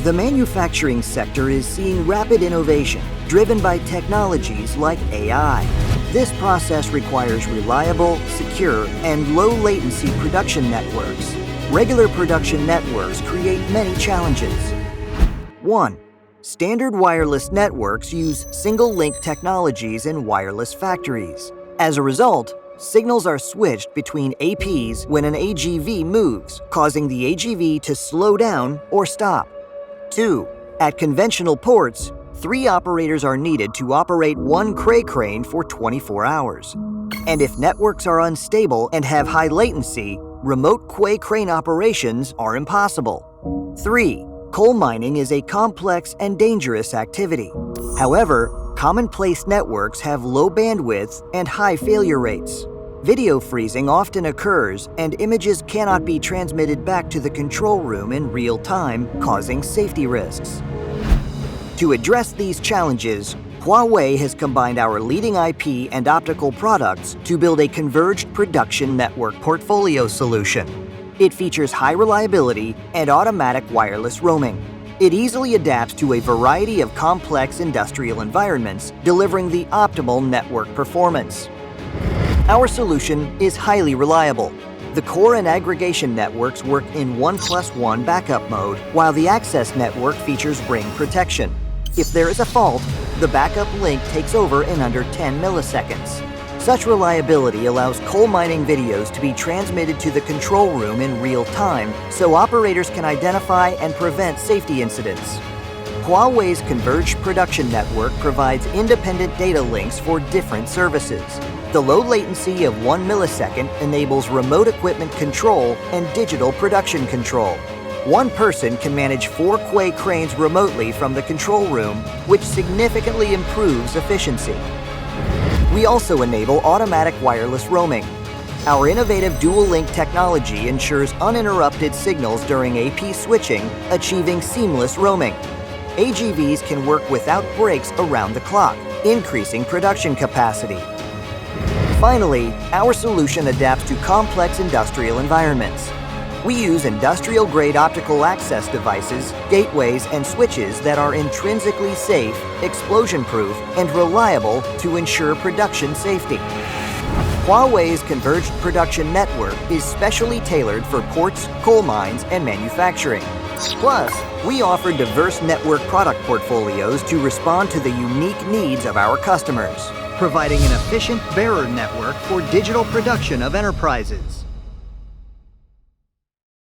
The manufacturing sector is seeing rapid innovation, driven by technologies like AI. This process requires reliable, secure, and low-latency production networks. Regular production networks create many challenges. 1. Standard wireless networks use single-link technologies in wireless factories. As a result, signals are switched between APs when an AGV moves, causing the AGV to slow down or stop. 2. At conventional ports, 3 operators are needed to operate one cray crane for 24 hours. And if networks are unstable and have high latency, remote quay crane operations are impossible. 3. Coal mining is a complex and dangerous activity. However, commonplace networks have low bandwidth and high failure rates. Video freezing often occurs, and images cannot be transmitted back to the control room in real time, causing safety risks. To address these challenges, Huawei has combined our leading IP and optical products to build a converged production network portfolio solution. It features high reliability and automatic wireless roaming. It easily adapts to a variety of complex industrial environments, delivering the optimal network performance. Our solution is highly reliable. The core and aggregation networks work in 1+1 backup mode, while the access network features ring protection. If there is a fault, the backup link takes over in under 10 milliseconds. Such reliability allows coal mining videos to be transmitted to the control room in real time, so operators can identify and prevent safety incidents. Huawei's Converged production network provides independent data links for different services. The low latency of 1 millisecond enables remote equipment control and digital production control. One person can manage 4 quay cranes remotely from the control room, which significantly improves efficiency. We also enable automatic wireless roaming. Our innovative dual-link technology ensures uninterrupted signals during AP switching, achieving seamless roaming. AGVs can work without breaks around the clock, increasing production capacity. Finally, our solution adapts to complex industrial environments. We use industrial-grade optical access devices, gateways, and switches that are intrinsically safe, explosion-proof, and reliable to ensure production safety. Huawei's Converged production network is specially tailored for ports, coal mines, and manufacturing. Plus, we offer diverse network product portfolios to respond to the unique needs of our customers, providing an efficient bearer network for digital production of enterprises.